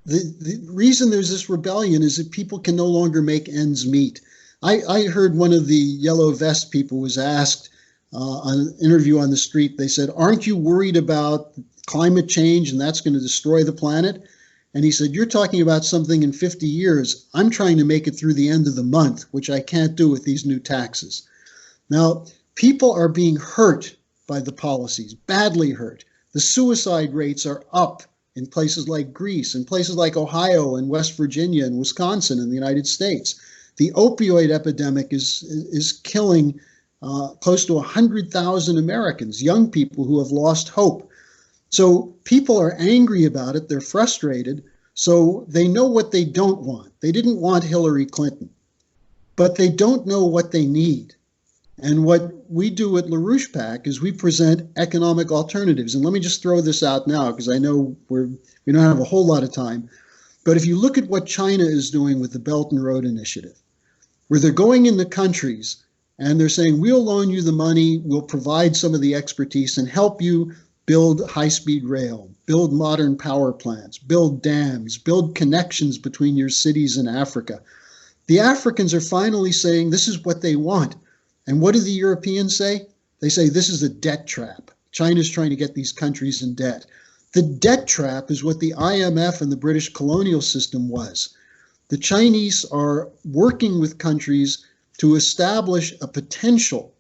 S2: The reason there's this rebellion is that people can no longer make ends meet. I heard one of the yellow vest people was asked on an interview on the street. They said, "Aren't you worried about climate change and that's going to destroy the planet?" And he said, "You're talking about something in 50 years. I'm trying to make it through the end of the month, which I can't do with these new taxes." Now, people are being hurt by the policies, badly hurt. The suicide rates are up in places like Greece, in places like Ohio and West Virginia and Wisconsin in the United States. The opioid epidemic is killing close to 100,000 Americans, young people who have lost hope. So people are angry about it. They're frustrated. So they know what they don't want. They didn't want Hillary Clinton, but they don't know what they need. And what we do at LaRouche PAC is we present economic alternatives. And let me just throw this out now, because I know we don't have a whole lot of time. But if you look at what China is doing with the Belt and Road Initiative, where they're going into countries and they're saying, we'll loan you the money, we'll provide some of the expertise and help you build high-speed rail, build modern power plants, build dams, build connections between your cities in Africa. The Africans are finally saying this is what they want. And what do the Europeans say? They say this is a debt trap. China's trying to get these countries in debt. The debt trap is what the IMF and the British colonial system was. The Chinese are working with countries to establish a potential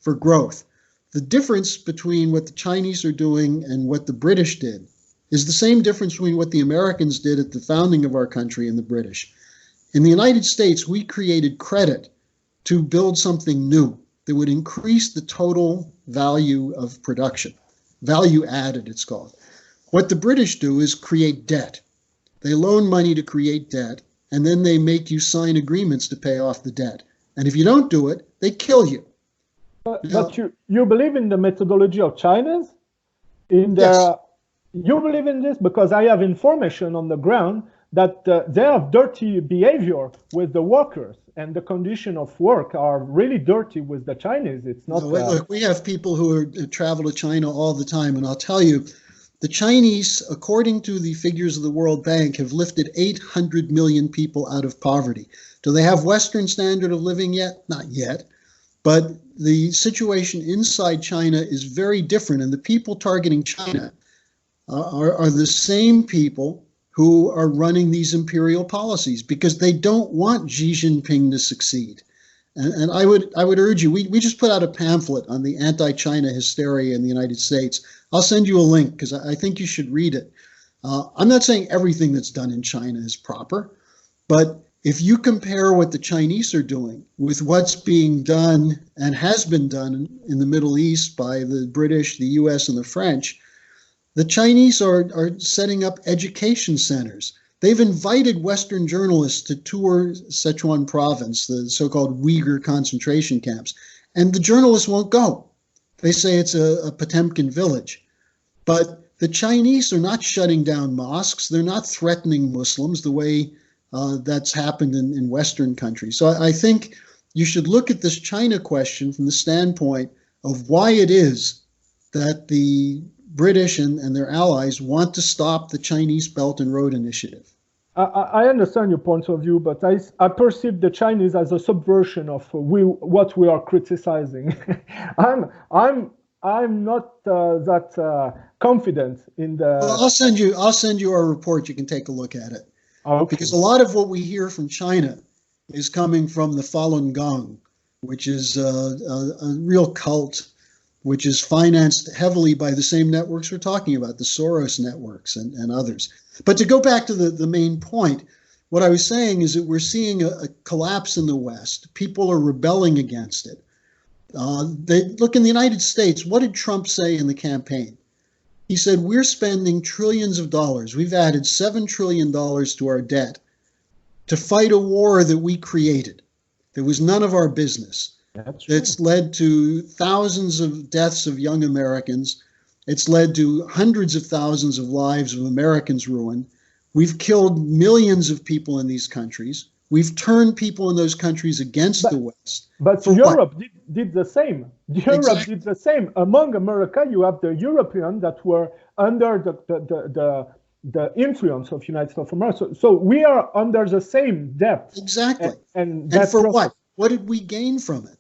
S2: for growth. The difference between what the Chinese are doing and what the British did is the same difference between what the Americans did at the founding of our country and the British. In the United States, we created credit to build something new that would increase the total value of production. Value added, it's called. What the British do is create debt. They loan money to create debt, and then they make you sign agreements to pay off the debt. And if you don't do it, they kill you.
S1: But you believe in the methodology of China's? Yes. You believe in this? Because I have information on the ground that they have dirty behavior with the workers, and the condition of work are really dirty with the Chinese. It's not.
S2: Look, we have people who travel to China all the time, and I'll tell you, The Chinese, according to the figures of the World Bank, have lifted 800 million people out of poverty. Do they have Western standard of living yet? Not yet. But the situation inside China is very different, and the people targeting China are the same people who are running these imperial policies because they don't want Xi Jinping to succeed. And I would urge you, we just put out a pamphlet on the anti-China hysteria in the United States. I'll send you a link because I think you should read it. I'm not saying everything that's done in China is proper, but if you compare what the Chinese are doing with what's being done and has been done in the Middle East by the British, the US, and the French, the Chinese are setting up education centers. They've invited Western journalists to tour Sichuan province, the so-called Uyghur concentration camps, and the journalists won't go. They say it's a Potemkin village. But the Chinese are not shutting down mosques. They're not threatening Muslims the way that's happened in Western countries. So I think you should look at this China question from the standpoint of why it is that the British and their allies want to stop the Chinese Belt and Road Initiative.
S1: I understand your point of view, but I perceive the Chinese as a subversion of what we are criticizing. I'm not that confident in the.
S2: Well, I'll send you our report. You can take a look at it.
S1: Okay.
S2: Because a lot of what we hear from China is coming from the Falun Gong, which is a real cult, which is financed heavily by the same networks we're talking about, the Soros networks and others. But to go back to the main point, what I was saying is that we're seeing a collapse in the West. People are rebelling against it. Look, in the United States, what did Trump say in the campaign? He said, we're spending trillions of dollars. We've added $7 trillion to our debt to fight a war that we created. That was none of our business. It's led to thousands of deaths of young Americans. It's led to hundreds of thousands of lives of Americans ruined. We've killed millions of people in these countries. We've turned people in those countries against the West.
S1: But Europe did the same. Europe did the same. Among America, you have the Europeans that were under the influence of United States of America. So we are under the same debt.
S2: Exactly.
S1: And
S2: for what? What did we gain from it?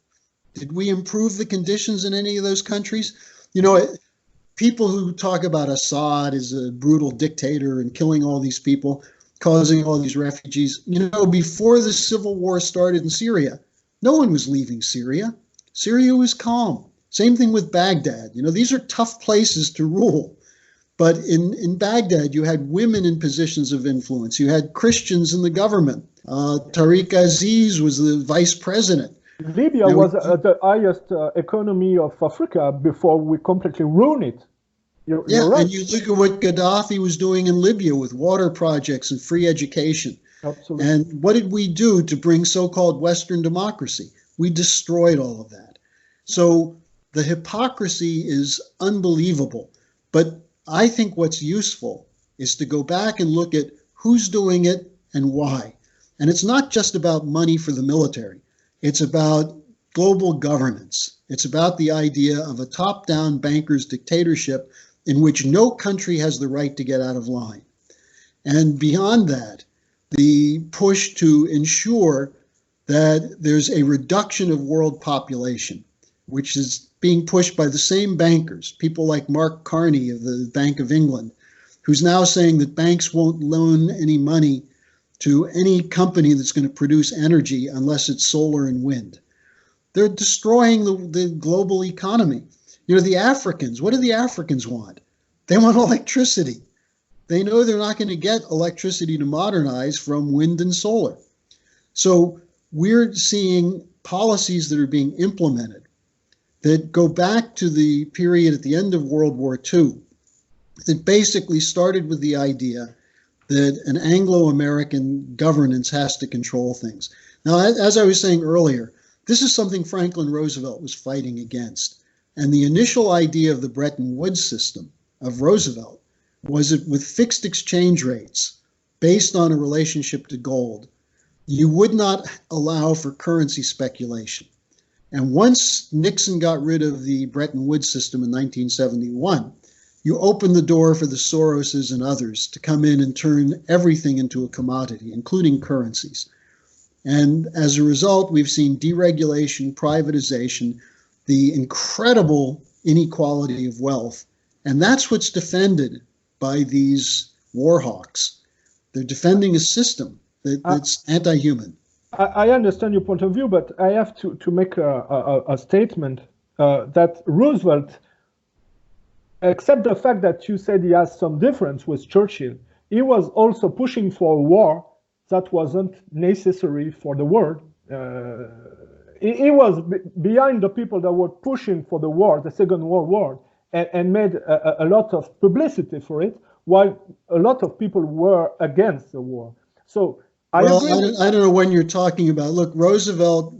S2: Did we improve the conditions in any of those countries? You know, people who talk about Assad as a brutal dictator and killing all these people, causing all these refugees. You know, before the civil war started in Syria, no one was leaving Syria. Syria was calm. Same thing with Baghdad. You know, these are tough places to rule. But in Baghdad, you had women in positions of influence. You had Christians in the government. Tariq Aziz was the vice president.
S1: Libya was the highest economy of Africa before we completely ruined it. You're right.
S2: And you look at what Gaddafi was doing in Libya with water projects and free education.
S1: Absolutely.
S2: And what did we do to bring so-called Western democracy? We destroyed all of that. So the hypocrisy is unbelievable. But I think what's useful is to go back and look at who's doing it and why. And it's not just about money for the military. It's about global governance. It's about the idea of a top-down banker's dictatorship in which no country has the right to get out of line. And beyond that, the push to ensure that there's a reduction of world population, which is being pushed by the same bankers, people like Mark Carney of the Bank of England, who's now saying that banks won't loan any money to any company that's going to produce energy unless it's solar and wind. They're destroying the global economy. You know, the Africans, what do the Africans want? They want electricity. They know they're not going to get electricity to modernize from wind and solar. So we're seeing policies that are being implemented that go back to the period at the end of World War II that basically started with the idea that an Anglo-American governance has to control things. Now, as I was saying earlier, this is something Franklin Roosevelt was fighting against. And the initial idea of the Bretton Woods system of Roosevelt was that with fixed exchange rates based on a relationship to gold, you would not allow for currency speculation. And once Nixon got rid of the Bretton Woods system in 1971, you open the door for the Soroses and others to come in and turn everything into a commodity, including currencies. And as a result, we've seen deregulation, privatization, the incredible inequality of wealth. And that's what's defended by these war hawks. They're defending a system that's anti-human.
S1: I understand your point of view, but I have to make a statement that Roosevelt, except the fact that you said he has some difference with Churchill, he was also pushing for a war that wasn't necessary for the world. He was behind the people that were pushing for the war, the Second World War, and made a lot of publicity for it, while a lot of people were against the war. So I don't
S2: know when you're talking about. Look, Roosevelt,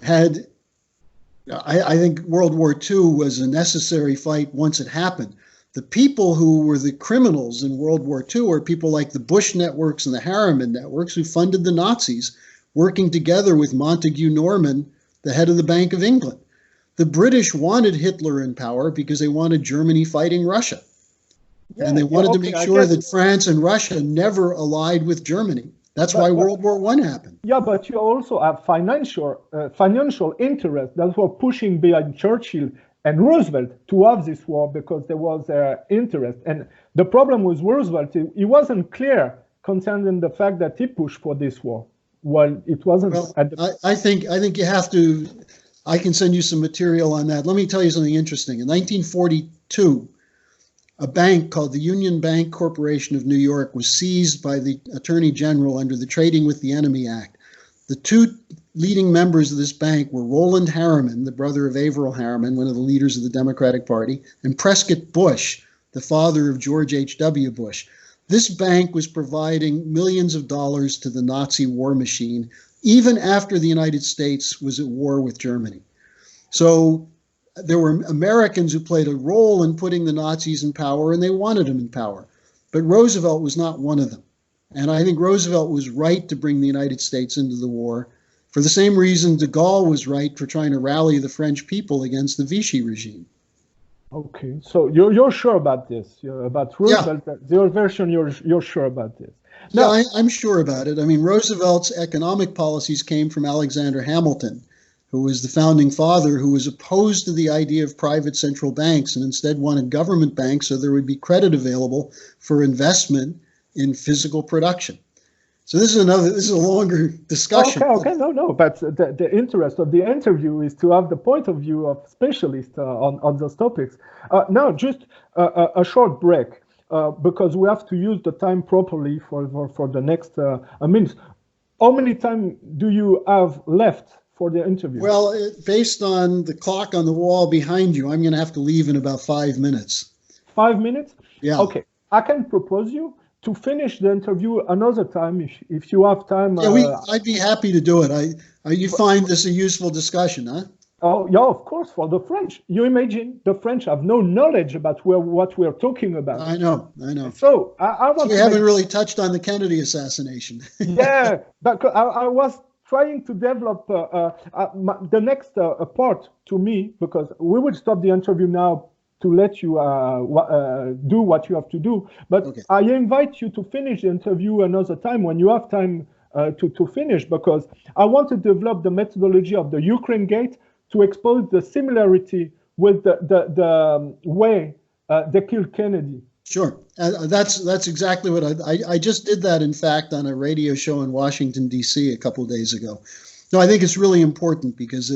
S2: I think World War II was a necessary fight once it happened. The people who were the criminals in World War II are people like the Bush networks and the Harriman networks who funded the Nazis, working together with Montague Norman, the head of the Bank of England. The British wanted Hitler in power because they wanted Germany fighting Russia. Yeah, and they wanted to make sure that France and Russia never allied with Germany. That's why World War I happened.
S1: Yeah, but you also have financial interests that were pushing behind Churchill and Roosevelt to have this war because there was interest. And the problem with Roosevelt, he wasn't clear concerning the fact that he pushed for this war. Well, it wasn't.
S2: Well, I think you have to. I can send you some material on that. Let me tell you something interesting. In 1942, a bank called the Union Bank Corporation of New York was seized by the Attorney General under the Trading with the Enemy Act. The two leading members of this bank were Roland Harriman, the brother of Averell Harriman, one of the leaders of the Democratic Party, and Prescott Bush, the father of George H.W. Bush. This bank was providing millions of dollars to the Nazi war machine, even after the United States was at war with Germany. So there were Americans who played a role in putting the Nazis in power, and they wanted them in power. But Roosevelt was not one of them. And I think Roosevelt was right to bring the United States into the war for the same reason de Gaulle was right for trying to rally the French people against the Vichy regime.
S1: Okay, so you're sure about this? About Roosevelt? Yeah. Your version, you're sure about this?
S2: Now, yeah, I'm sure about it. I mean, Roosevelt's economic policies came from Alexander Hamilton, who was the founding father, who was opposed to the idea of private central banks and instead wanted government banks so there would be credit available for investment in physical production. So this is a longer discussion.
S1: Okay, no. But the interest of the interview is to have the point of view of specialists on those topics. Now, just a short break because we have to use the time properly for the next minutes. How many time do you have left for the interview?
S2: Well, based on the clock on the wall behind you, I'm going to have to leave in about 5 minutes.
S1: 5 minutes?
S2: Yeah.
S1: Okay. I can propose you to finish the interview another time if you have time.
S2: Yeah, I'd be happy to do it. You find this a useful discussion, huh?
S1: Oh, yeah, of course, for the French. You imagine the French have no knowledge about what we're talking about.
S2: I know.
S1: So I want
S2: we haven't really touched on the Kennedy assassination.
S1: Yeah, but I was trying to develop the next part to me, because we will stop the interview now to let you do what you have to do. But okay. I invite you to finish the interview another time when you have time to finish, because I want to develop the methodology of the Ukraine Gate to expose the similarity with the way they killed Kennedy.
S2: Sure. That's exactly what I just did that, in fact, on a radio show in Washington, D.C. a couple of days ago. No, I think it's really important because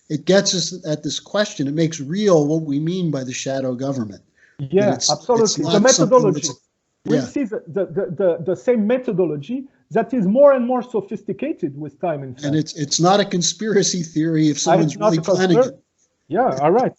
S2: it gets us at this question. It makes real what we mean by the shadow government.
S1: Yeah, absolutely. The methodology. We see the same methodology that is more and more sophisticated with time. In fact.
S2: And it's not a conspiracy theory if someone's really planning it.
S1: Yeah, all right.